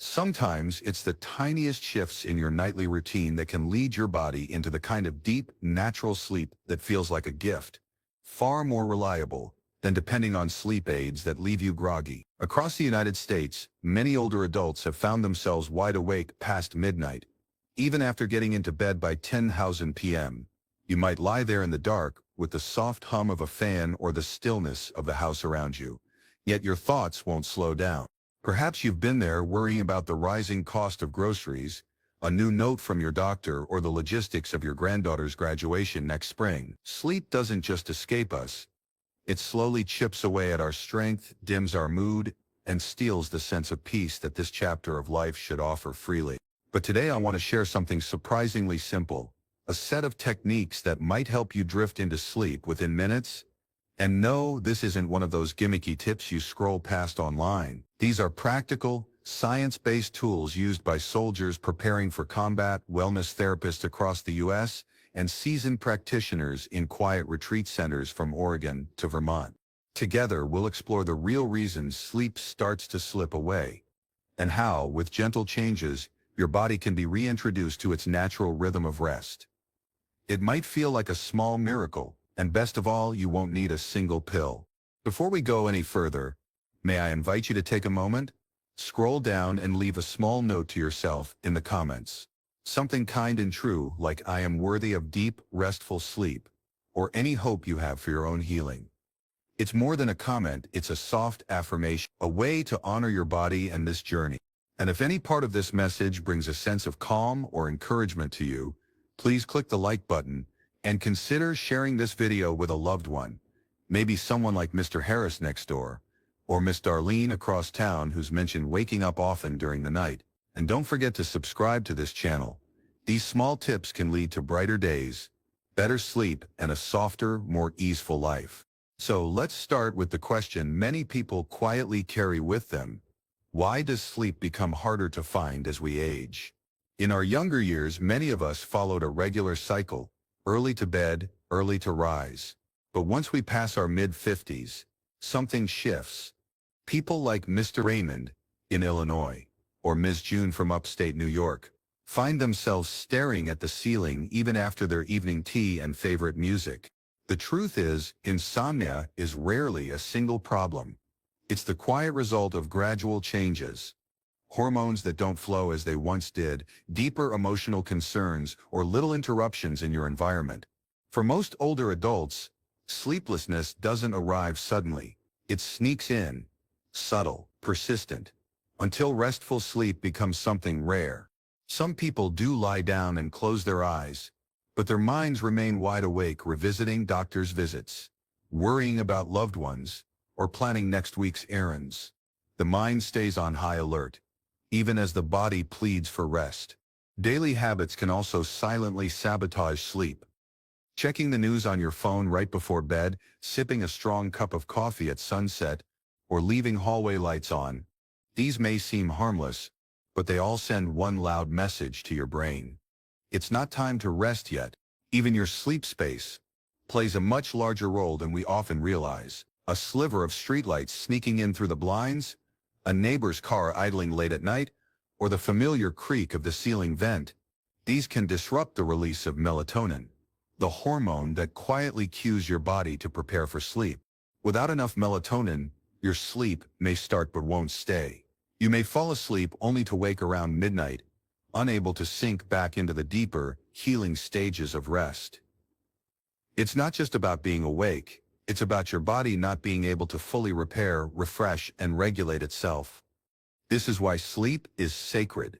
Sometimes it's the tiniest shifts in your nightly routine that can lead your body into the kind of deep, natural sleep that feels like a gift, far more reliable than depending on sleep aids that leave you groggy. Across the United States, many older adults have found themselves wide awake past midnight, even after getting into bed by 10,000 p.m. You might lie there in the dark with the soft hum of a fan or the stillness of the house around you, yet your thoughts won't slow down. Perhaps you've been there worrying about the rising cost of groceries, a new note from your doctor, or the logistics of your granddaughter's graduation next spring. Sleep doesn't just escape us. It slowly chips away at our strength, dims our mood, and steals the sense of peace that this chapter of life should offer freely. But today I want to share something surprisingly simple, a set of techniques that might help you drift into sleep within minutes. And no, this isn't one of those gimmicky tips you scroll past online. These are practical, science-based tools used by soldiers preparing for combat, wellness therapists across the U.S., and seasoned practitioners in quiet retreat centers from Oregon to Vermont. Together, we'll explore the real reasons sleep starts to slip away, and how, with gentle changes, your body can be reintroduced to its natural rhythm of rest. It might feel like a small miracle, and best of all, you won't need a single pill. Before we go any further, may I invite you to take a moment, scroll down and leave a small note to yourself in the comments. Something kind and true like "I am worthy of deep, restful sleep," or any hope you have for your own healing. It's more than a comment, it's a soft affirmation, a way to honor your body and this journey. And if any part of this message brings a sense of calm or encouragement to you, please click the like button and consider sharing this video with a loved one, maybe someone like Mr. Harris next door, or Miss Darlene across town who's mentioned waking up often during the night. And don't forget to subscribe to this channel. These small tips can lead to brighter days, better sleep, and a softer, more easeful life. So let's start with the question many people quietly carry with them. Why does sleep become harder to find as we age? In our younger years, many of us followed a regular cycle, early to bed, early to rise. But once we pass our mid-50s, something shifts. People like Mr. Raymond in Illinois, or Ms. June from upstate New York, find themselves staring at the ceiling even after their evening tea and favorite music. The truth is, insomnia is rarely a single problem. It's the quiet result of gradual changes. Hormones that don't flow as they once did, deeper emotional concerns, or little interruptions in your environment. For most older adults, sleeplessness doesn't arrive suddenly. It sneaks in, subtle, persistent, until restful sleep becomes something rare. Some people do lie down and close their eyes, but their minds remain wide awake, revisiting doctor's visits, worrying about loved ones, or planning next week's errands. The mind stays on high alert, even as the body pleads for rest. Daily habits can also silently sabotage sleep. Checking the news on your phone right before bed, sipping a strong cup of coffee at sunset, or leaving hallway lights on. These may seem harmless, but they all send one loud message to your brain. It's not time to rest yet. Even your sleep space plays a much larger role than we often realize. A sliver of streetlights sneaking in through the blinds, a neighbor's car idling late at night, or the familiar creak of the ceiling vent. These can disrupt the release of melatonin, the hormone that quietly cues your body to prepare for sleep. Without enough melatonin, your sleep may start but won't stay. You may fall asleep only to wake around midnight, unable to sink back into the deeper, healing stages of rest. It's not just about being awake, it's about your body not being able to fully repair, refresh, and regulate itself. This is why sleep is sacred.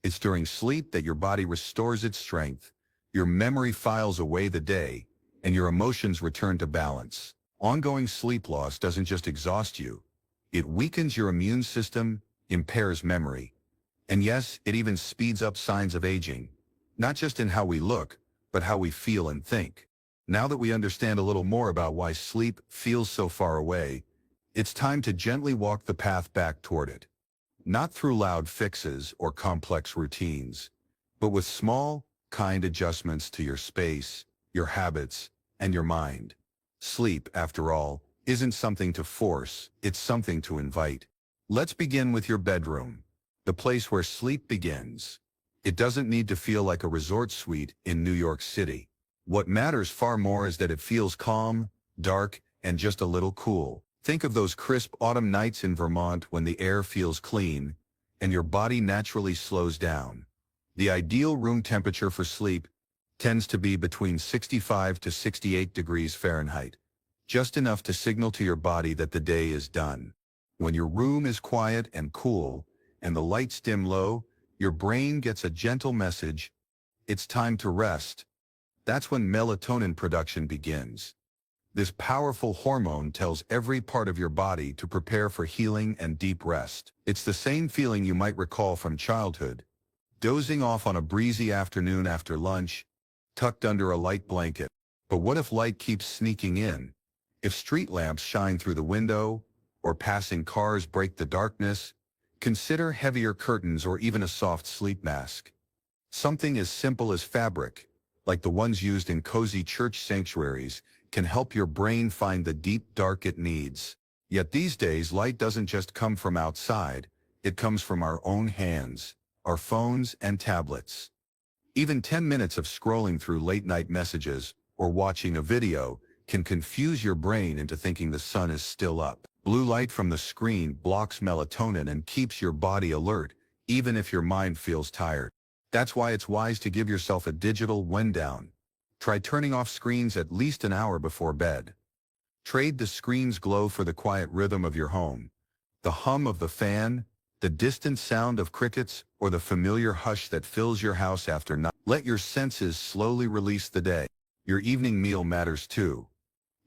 It's during sleep that your body restores its strength, your memory files away the day, and your emotions return to balance. Ongoing sleep loss doesn't just exhaust you. It weakens your immune system, impairs memory, and yes, it even speeds up signs of aging, not just in how we look, but how we feel and think. Now that we understand a little more about why sleep feels so far away, it's time to gently walk the path back toward it. Not through loud fixes or complex routines, but with small, kind adjustments to your space, your habits, and your mind. Sleep, after all, isn't something to force, it's something to invite. Let's begin with your bedroom. the place where sleep begins. It doesn't need to feel like a resort suite in New York City. What matters far more is that it feels calm, dark, and just a little cool. Think of those crisp autumn nights in Vermont when the air feels clean and your body naturally slows down. The ideal room temperature for sleep tends to be between 65 to 68 degrees Fahrenheit, just enough to signal to your body that the day is done. When your room is quiet and cool and the lights dim low, your brain gets a gentle message: it's time to rest. That's when melatonin production begins. This powerful hormone tells every part of your body to prepare for healing and deep rest. It's the same feeling you might recall from childhood, dozing off on a breezy afternoon after lunch, tucked under a light blanket. But what if light keeps sneaking in? If street lamps shine through the window, or passing cars break the darkness, consider heavier curtains or even a soft sleep mask. Something as simple as fabric, like the ones used in cozy church sanctuaries, can help your brain find the deep dark it needs. Yet these days, light doesn't just come from outside, it comes from our own hands, our phones and tablets. Even 10 minutes of scrolling through late-night messages or watching a video can confuse your brain into thinking the sun is still up. Blue light from the screen blocks melatonin and keeps your body alert, even if your mind feels tired. That's why it's wise to give yourself a digital wind down. Try turning off screens at least an hour before bed. Trade the screen's glow for the quiet rhythm of your home. The hum of the fan, the distant sound of crickets, or the familiar hush that fills your house after night. Let your senses slowly release the day. Your evening meal matters too.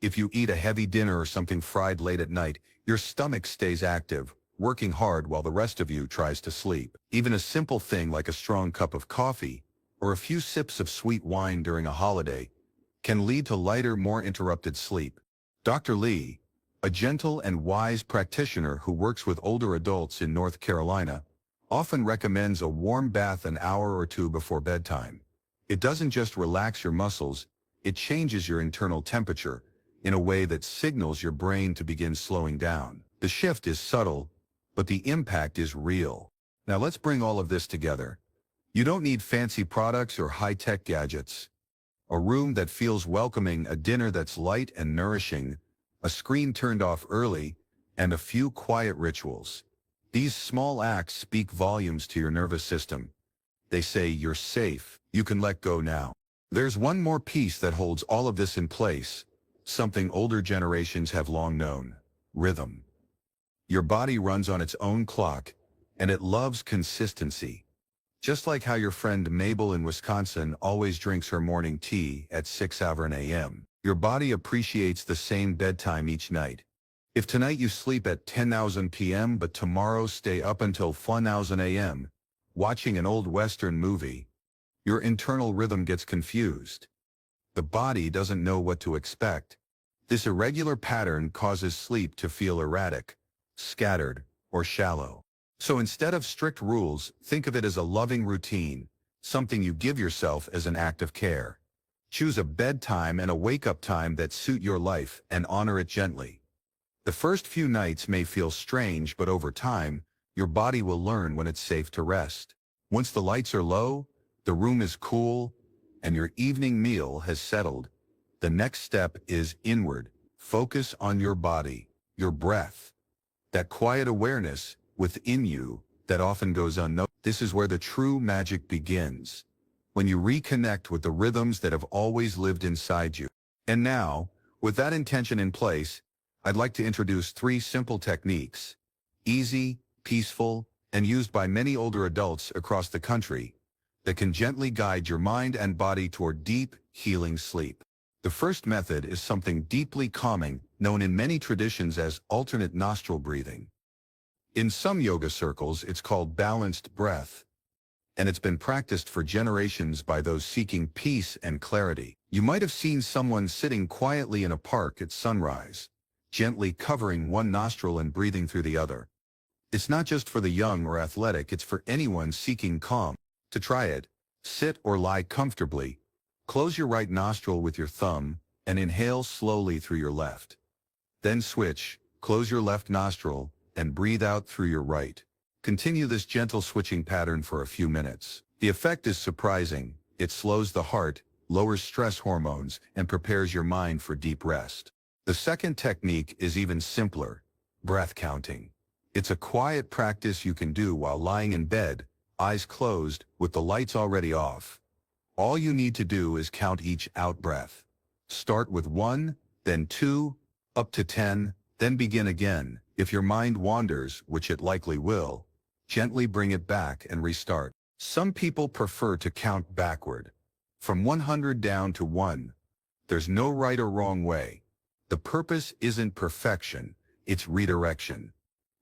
If you eat a heavy dinner or something fried late at night, your stomach stays active, working hard while the rest of you tries to sleep. Even a simple thing like a strong cup of coffee or a few sips of sweet wine during a holiday can lead to lighter, more interrupted sleep. Dr. Lee, a gentle and wise practitioner who works with older adults in North Carolina, often recommends a warm bath an hour or two before bedtime. It doesn't just relax your muscles, it changes your internal temperature in a way that signals your brain to begin slowing down. The shift is subtle, but the impact is real. Now let's bring all of this together. You don't need fancy products or high-tech gadgets. A room that feels welcoming, a dinner that's light and nourishing, a screen turned off early, and a few quiet rituals. These small acts speak volumes to your nervous system. They say you're safe, you can let go now. There's one more piece that holds all of this in place, something older generations have long known: rhythm. Your body runs on its own clock, and it loves consistency. Just like how your friend Mabel in Wisconsin always drinks her morning tea at 6:00 a.m., your body appreciates the same bedtime each night. If tonight you sleep at 10:00 p.m. but tomorrow stay up until 4:00 a.m., watching an old Western movie, your internal rhythm gets confused. The body doesn't know what to expect. This irregular pattern causes sleep to feel erratic, scattered, or shallow. So instead of strict rules, think of it as a loving routine, something you give yourself as an act of care. Choose a bedtime and a wake-up time that suit your life and honor it gently. The first few nights may feel strange, but over time, your body will learn when it's safe to rest. Once the lights are low, the room is cool, and your evening meal has settled, the next step is inward. Focus on your body, your breath, that quiet awareness within you that often goes unnoticed. This is where the true magic begins, when you reconnect with the rhythms that have always lived inside you. And now, with that intention in place, I'd like to introduce 3 simple techniques, easy, peaceful, and used by many older adults across the country, that can gently guide your mind and body toward deep, healing sleep. The first method is something deeply calming, known in many traditions as alternate nostril breathing. In some yoga circles, it's called balanced breath, and it's been practiced for generations by those seeking peace and clarity. You might have seen someone sitting quietly in a park at sunrise, gently covering one nostril and breathing through the other. It's not just for the young or athletic, it's for anyone seeking calm. To try it, sit or lie comfortably, close your right nostril with your thumb, and inhale slowly through your left. Then switch, close your left nostril, and breathe out through your right. Continue this gentle switching pattern for a few minutes. The effect is surprising. It slows the heart, lowers stress hormones, and prepares your mind for deep rest. The second technique is even simpler: breath counting. It's a quiet practice you can do while lying in bed, eyes closed, with the lights already off. All you need to do is count each out-breath. Start with 1, then 2, up to 10, then begin again. If your mind wanders, which it likely will, gently bring it back and restart. Some people prefer to count backward, from 100 down to 1. There's no right or wrong way. The purpose isn't perfection, it's redirection.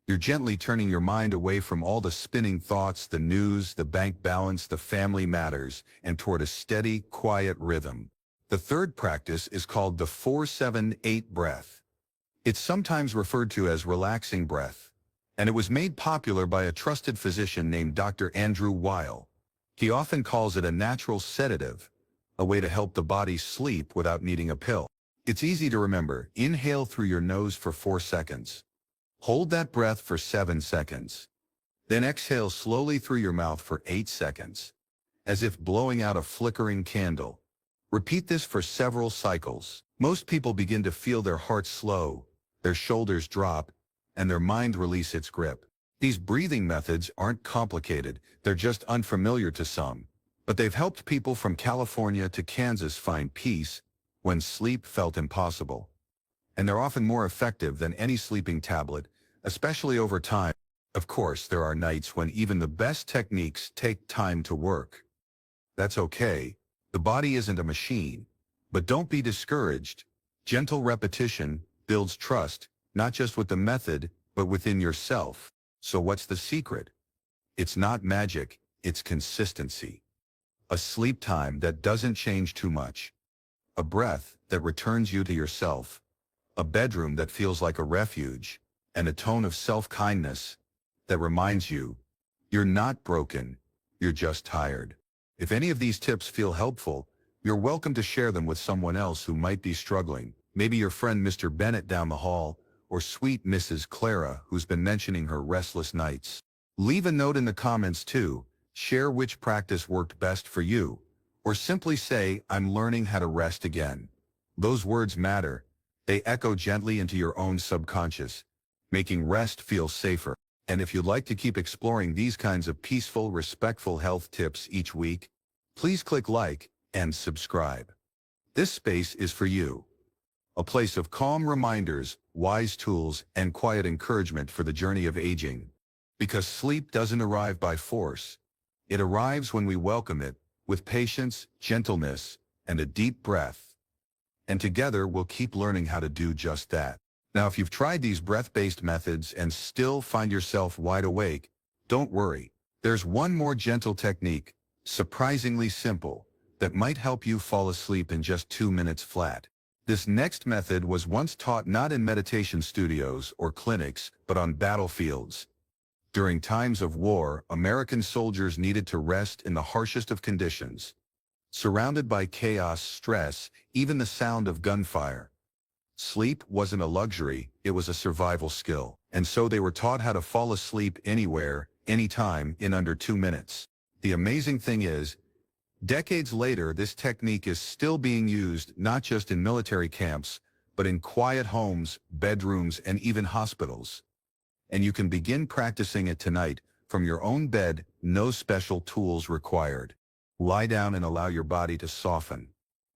You're gently turning your mind away from all the spinning thoughts, the news, the bank balance, the family matters, and toward a steady, quiet rhythm. The third practice is called the 4-7-8 breath. It's sometimes referred to as relaxing breath, and it was made popular by a trusted physician named Dr. Andrew Weil. He often calls it a natural sedative, a way to help the body sleep without needing a pill. It's easy to remember. Inhale through your nose for 4 seconds. Hold that breath for 7 seconds. Then exhale slowly through your mouth for 8 seconds, as if blowing out a flickering candle. Repeat this for several cycles. Most people begin to feel their heart slow, their shoulders drop, and their mind release its grip. These breathing methods aren't complicated, they're just unfamiliar to some, but they've helped people from California to Kansas find peace when sleep felt impossible. And they're often more effective than any sleeping tablet, especially over time. Of course, there are nights when even the best techniques take time to work. That's okay. The body isn't a machine. But don't be discouraged. Gentle repetition builds trust, not just with the method, but within yourself. So what's the secret? It's not magic, it's consistency. A sleep time that doesn't change too much. A breath that returns you to yourself. A bedroom that feels like a refuge, and a tone of self-kindness that reminds you, you're not broken, you're just tired. If any of these tips feel helpful, you're welcome to share them with someone else who might be struggling. Maybe your friend Mr. Bennett down the hall, or sweet Mrs. Clara who's been mentioning her restless nights. Leave a note in the comments too. Share which practice worked best for you, or simply say, I'm learning how to rest again. Those words matter. They echo gently into your own subconscious, making rest feel safer. And if you'd like to keep exploring these kinds of peaceful, respectful health tips each week, please click like and subscribe. This space is for you. A place of calm reminders, wise tools, and quiet encouragement for the journey of aging. Because sleep doesn't arrive by force. It arrives when we welcome it, with patience, gentleness, and a deep breath. And together we'll keep learning how to do just that. Now, if you've tried these breath-based methods and still find yourself wide awake, don't worry. There's one more gentle technique, surprisingly simple, that might help you fall asleep in just 2 minutes flat. This next method was once taught not in meditation studios or clinics, but on battlefields. During times of war, American soldiers needed to rest in the harshest of conditions. Surrounded by chaos, stress, even the sound of gunfire. Sleep wasn't a luxury, it was a survival skill. And so they were taught how to fall asleep anywhere, anytime, in under 2 minutes. The amazing thing is, decades later, this technique is still being used not just in military camps, but in quiet homes, bedrooms, and even hospitals. And you can begin practicing it tonight, from your own bed, no special tools required. Lie down and allow your body to soften.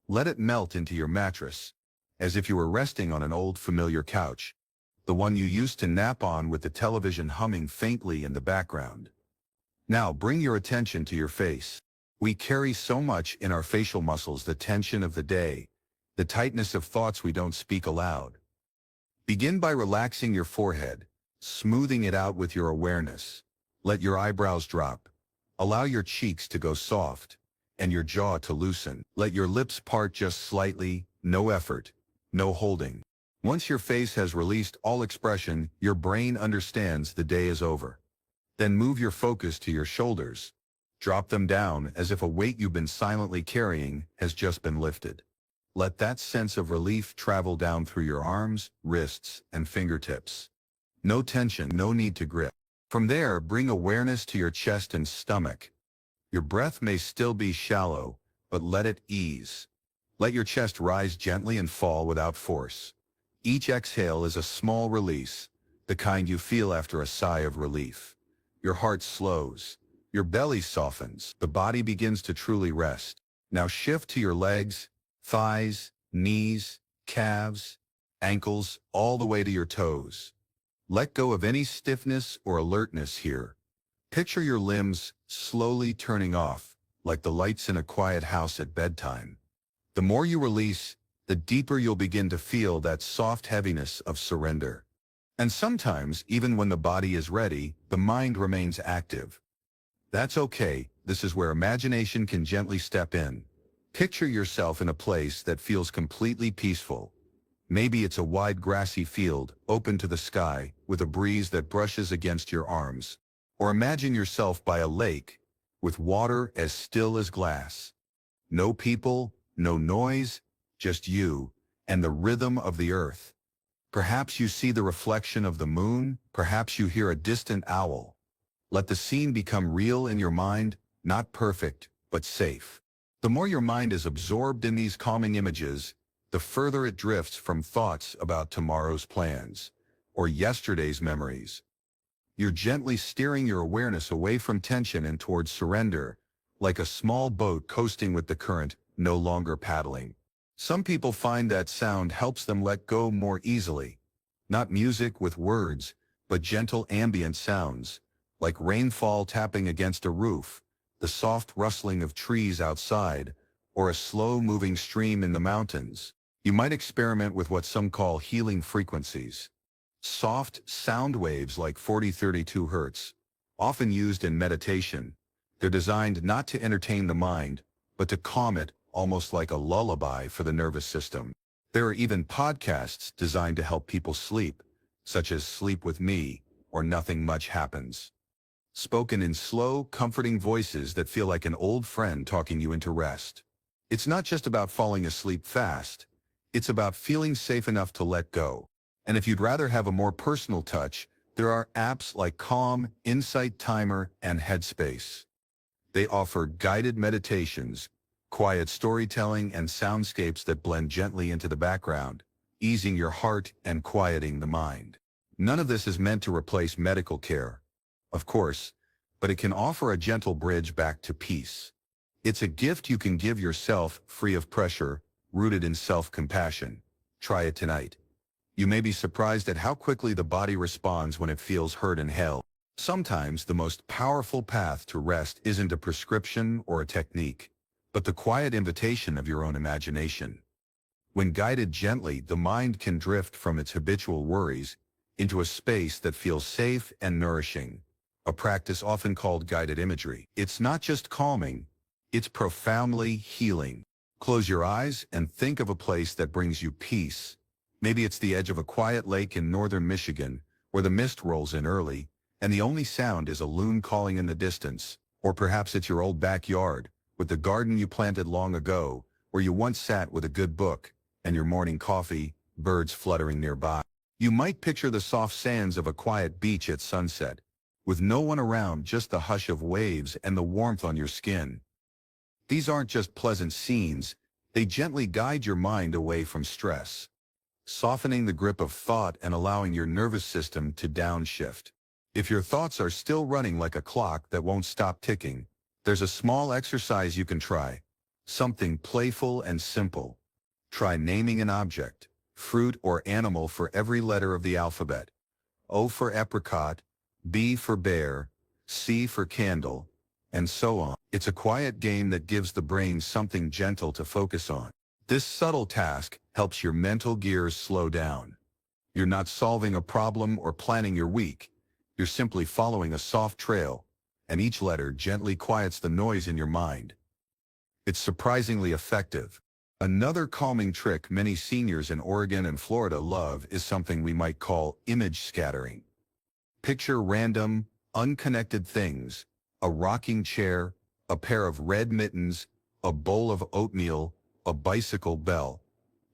Let it melt into your mattress, as if you were resting on an old familiar couch, the one you used to nap on with the television humming faintly in the background. Now bring your attention to your face. We carry so much in our facial muscles: the tension of the day, the tightness of thoughts we don't speak aloud. Begin by relaxing your forehead, smoothing it out with your awareness. Let your eyebrows drop. Allow your cheeks to go soft, and your jaw to loosen. Let your lips part just slightly, no effort, no holding. Once your face has released all expression, your brain understands the day is over. Then move your focus to your shoulders. Drop them down as if a weight you've been silently carrying has just been lifted. Let that sense of relief travel down through your arms, wrists, and fingertips. No tension, no need to grip. From there, bring awareness to your chest and stomach. Your breath may still be shallow, but let it ease. Let your chest rise gently and fall without force. Each exhale is a small release, the kind you feel after a sigh of relief. Your heart slows. Your belly softens. The body begins to truly rest. Now shift to your legs, thighs, knees, calves, ankles, all the way to your toes. Let go of any stiffness or alertness here. Picture your limbs slowly turning off, like the lights in a quiet house at bedtime. The more you release, the deeper you'll begin to feel that soft heaviness of surrender. And sometimes, even when the body is ready, the mind remains active. That's okay. This is where imagination can gently step in. Picture yourself in a place that feels completely peaceful. Maybe it's a wide grassy field, open to the sky, with a breeze that brushes against your arms. Or imagine yourself by a lake, with water as still as glass. No people, no noise, just you, and the rhythm of the earth. Perhaps you see the reflection of the moon, perhaps you hear a distant owl. Let the scene become real in your mind, not perfect, but safe. The more your mind is absorbed in these calming images, the further it drifts from thoughts about tomorrow's plans or yesterday's memories. You're gently steering your awareness away from tension and towards surrender, like a small boat coasting with the current, no longer paddling. Some people find that sound helps them let go more easily. Not music with words, but gentle ambient sounds, like rainfall tapping against a roof, the soft rustling of trees outside, or a slow-moving stream in the mountains. You might experiment with what some call healing frequencies. Soft sound waves like 40-32 Hz, often used in meditation. They're designed not to entertain the mind, but to calm it, almost like a lullaby for the nervous system. There are even podcasts designed to help people sleep, such as Sleep With Me or Nothing Much Happens. Spoken in slow, comforting voices that feel like an old friend talking you into rest. It's not just about falling asleep fast. It's about feeling safe enough to let go. And if you'd rather have a more personal touch, there are apps like Calm, Insight Timer, and Headspace. They offer guided meditations, quiet storytelling, and soundscapes that blend gently into the background, easing your heart and quieting the mind. None of this is meant to replace medical care, of course, but it can offer a gentle bridge back to peace. It's a gift you can give yourself, free of pressure, rooted in self-compassion. Try it tonight. You may be surprised at how quickly the body responds when it feels heard and held. Sometimes the most powerful path to rest isn't a prescription or a technique, but the quiet invitation of your own imagination. When guided gently, the mind can drift from its habitual worries into a space that feels safe and nourishing, a practice often called guided imagery. It's not just calming, it's profoundly healing. Close your eyes and think of a place that brings you peace. Maybe it's the edge of a quiet lake in northern Michigan, where the mist rolls in early, and the only sound is a loon calling in the distance. Or perhaps it's your old backyard, with the garden you planted long ago, where you once sat with a good book, and your morning coffee, birds fluttering nearby. You might picture the soft sands of a quiet beach at sunset, with no one around, just the hush of waves and the warmth on your skin. These aren't just pleasant scenes, they gently guide your mind away from stress, softening the grip of thought and allowing your nervous system to downshift. If your thoughts are still running like a clock that won't stop ticking, there's a small exercise you can try, something playful and simple. Try naming an object, fruit or animal for every letter of the alphabet. O for apricot, B for bear, C for candle, and so on. It's a quiet game that gives the brain something gentle to focus on. This subtle task helps your mental gears slow down. You're not solving a problem or planning your week. You're simply following a soft trail, and each letter gently quiets the noise in your mind. It's surprisingly effective. Another calming trick many seniors in Oregon and Florida love is something we might call image scattering. Picture random, unconnected things: a rocking chair, a pair of red mittens, a bowl of oatmeal, a bicycle bell.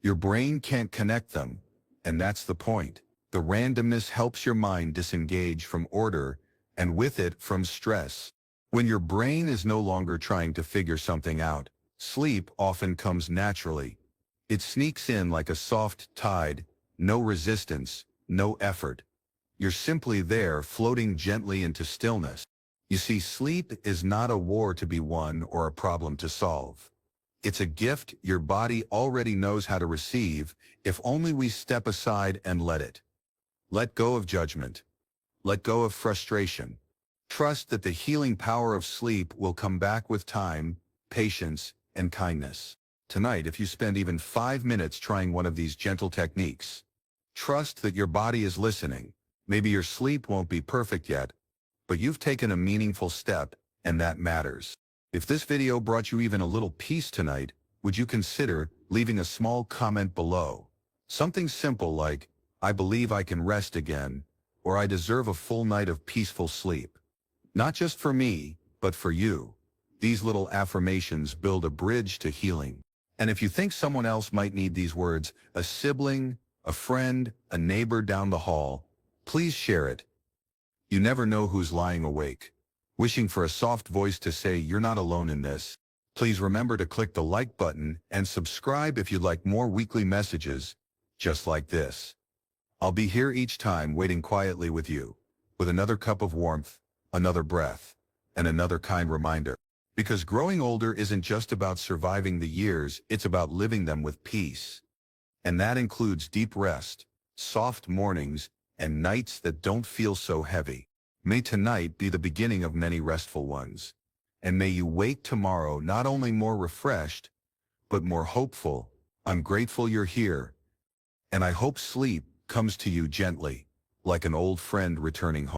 Your brain can't connect them, and that's the point. The randomness helps your mind disengage from order and with it from stress. When your brain is no longer trying to figure something out, sleep often comes naturally. It sneaks in like a soft tide, no resistance, no effort. You're simply there, floating gently into stillness. You see, sleep is not a war to be won or a problem to solve. It's a gift your body already knows how to receive, if only we step aside and let it. Let go of judgment. Let go of frustration. Trust that the healing power of sleep will come back with time, patience, and kindness. Tonight, if you spend even 5 minutes trying one of these gentle techniques, trust that your body is listening. Maybe your sleep won't be perfect yet, but you've taken a meaningful step, and that matters. If this video brought you even a little peace tonight, would you consider leaving a small comment below? Something simple like, "I believe I can rest again," or "I deserve a full night of peaceful sleep." Not just for me, but for you. These little affirmations build a bridge to healing. And if you think someone else might need these words, a sibling, a friend, a neighbor down the hall, please share it. You never know who's lying awake, wishing for a soft voice to say you're not alone in this. Please remember to click the like button and subscribe if you'd like more weekly messages just like this. I'll be here each time waiting quietly with you, with another cup of warmth, another breath, and another kind reminder. Because growing older isn't just about surviving the years, it's about living them with peace. And that includes deep rest, soft mornings, and nights that don't feel so heavy. May tonight be the beginning of many restful ones. And may you wake tomorrow not only more refreshed, but more hopeful. I'm grateful you're here, and I hope sleep comes to you gently, like an old friend returning home.